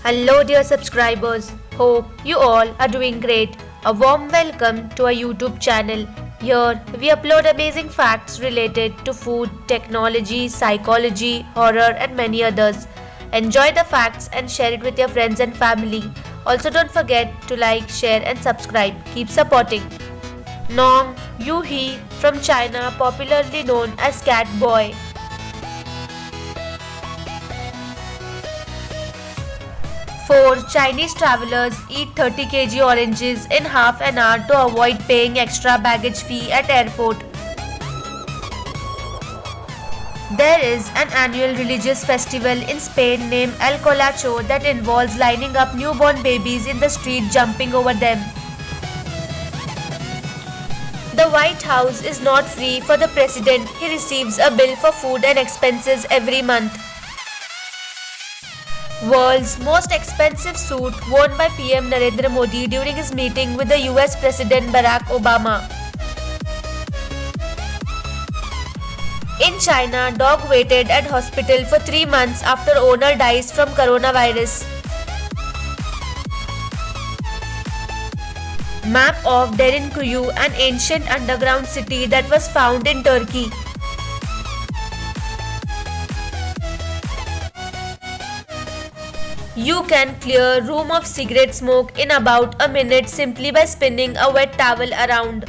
Hello, dear subscribers. Hope you all are doing great. A warm welcome to our YouTube channel. Here we upload amazing facts related to food, technology, psychology, horror, and many others. Enjoy the facts and share it with your friends and family. Also, don't forget to like, share, and subscribe. Keep supporting. Nong Yuhi from China, popularly known as Cat Boy. 4 Chinese travelers eat 30 kg oranges in half an hour to avoid paying extra baggage fee at airport. There is an annual religious festival in Spain named El Colacho that involves lining up newborn babies in the street jumping over them. The White House is not free for the president. He receives a bill for food and expenses every month. World's most expensive suit worn by PM Narendra Modi during his meeting with the US President Barack Obama. In China, dog waited at hospital for 3 months after owner dies from coronavirus. Map of Derinkuyu, an ancient underground city that was found in Turkey. You can clear room of cigarette smoke in about a minute simply by spinning a wet towel around.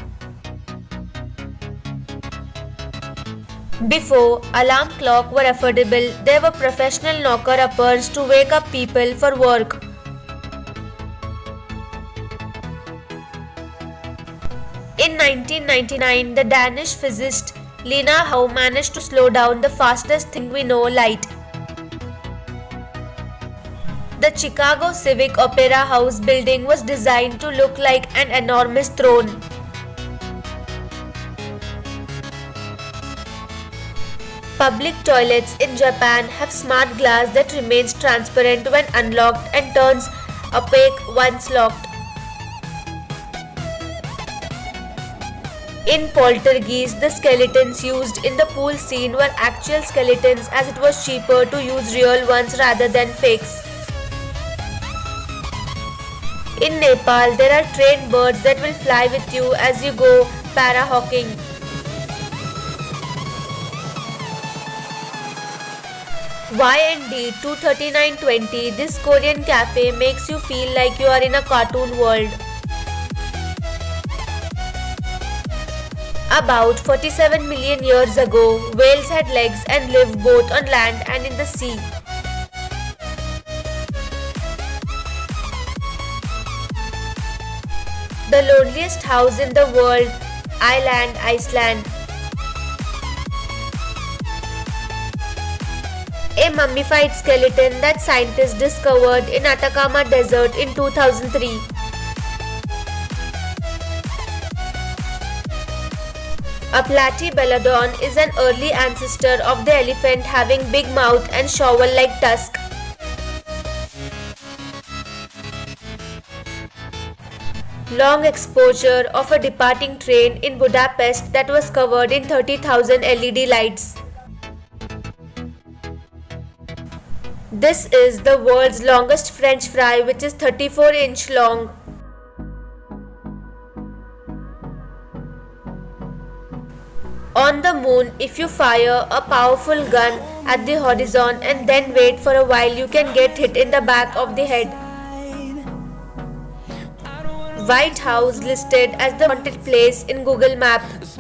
Before alarm clocks were affordable, there were professional knocker-uppers to wake up people for work. In 1999, the Danish physicist Lena Howe managed to slow down the fastest thing we know, light. The Chicago Civic Opera House building was designed to look like an enormous throne. Public toilets in Japan have smart glass that remains transparent when unlocked and turns opaque once locked. In Poltergeist, the skeletons used in the pool scene were actual skeletons as it was cheaper to use real ones rather than fakes. In Nepal, there are trained birds that will fly with you as you go para-hawking. YND 23920, this Korean cafe makes you feel like you are in a cartoon world. About 47 million years ago, whales had legs and lived both on land and in the sea. The loneliest house in the world, Iceland. A mummified skeleton that scientists discovered in Atacama Desert in 2003. A platybelodon is an early ancestor of the elephant, having big mouth and shovel-like tusk. Long exposure of a departing train in Budapest that was covered in 30,000 LED lights. This is the world's longest French fry, which is 34-inch long. On the moon, if you fire a powerful gun at the horizon and then wait for a while, you can get hit in the back of the head. White House listed as the haunted place in Google Maps.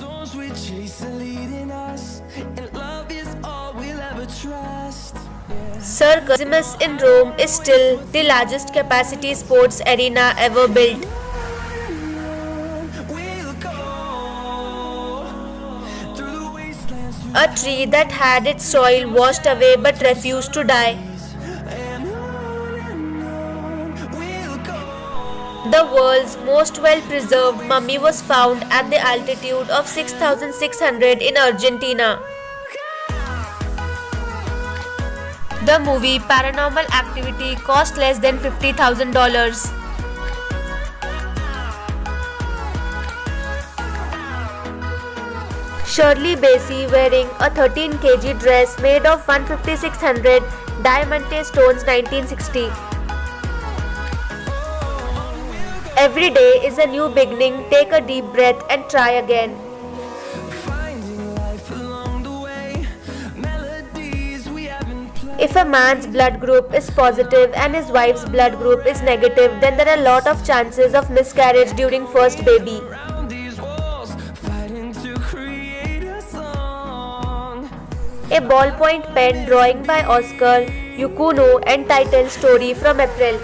Circus Maximus in Rome is still the largest capacity sports arena ever built. A tree that had its soil washed away but refused to die. The world's most well-preserved mummy was found at the altitude of 6,600 in Argentina. The movie Paranormal Activity cost less than $50,000. Shirley Bassey wearing a 13 kg dress made of 15600 Diamante stones 1960. Every day is a new beginning. Take a deep breath and try again. If a man's blood group is positive and his wife's blood group is negative, then there are a lot of chances of miscarriage during first baby. A ballpoint pen drawing by Oscar Yukuno entitled Story from April.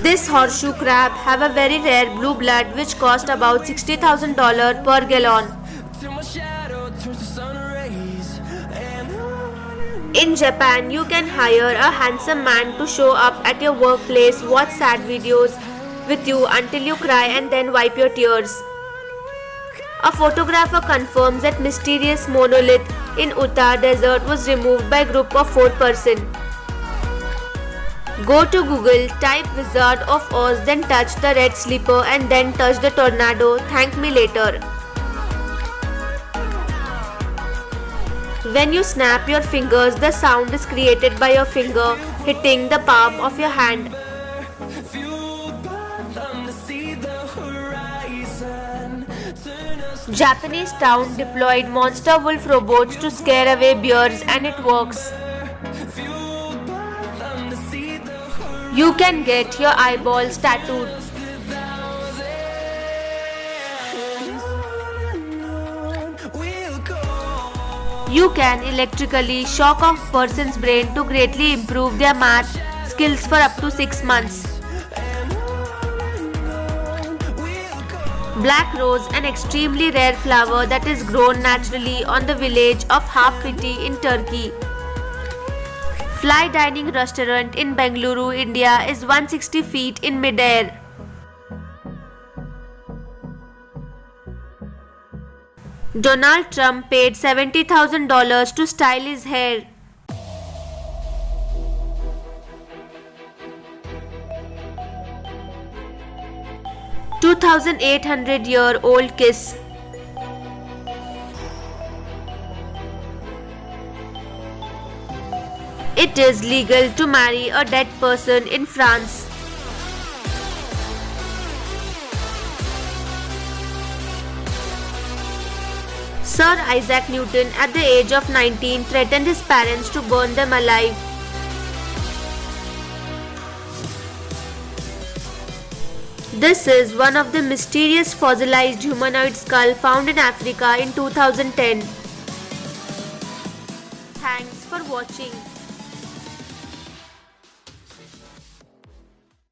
This horseshoe crab have a very rare blue blood which cost about $60,000 per gallon. In Japan, you can hire a handsome man to show up at your workplace, watch sad videos with you until you cry and then wipe your tears. A photographer confirms that mysterious monolith in Utah Desert was removed by a group of 4 persons. Go to Google, type Wizard of Oz, then touch the red slipper and then touch the tornado. Thank me later. When you snap your fingers, the sound is created by your finger hitting the palm of your hand. Japanese town deployed monster wolf robots to scare away bears, and it works. You can get your eyeballs tattooed. You can electrically shock a person's brain to greatly improve their math skills for up to 6 months. Black rose, an extremely rare flower that is grown naturally on the village of Hafiti in Turkey. Fly dining restaurant in Bengaluru, India is 160 feet in mid-air. Donald Trump paid $70,000 to style his hair. $2,800-year-old kiss. It is legal to marry a dead person in France. Sir Isaac Newton, at the age of 19, threatened his parents to burn them alive. This is one of the mysterious fossilized humanoid skull found in Africa in 2010. Thanks for watching.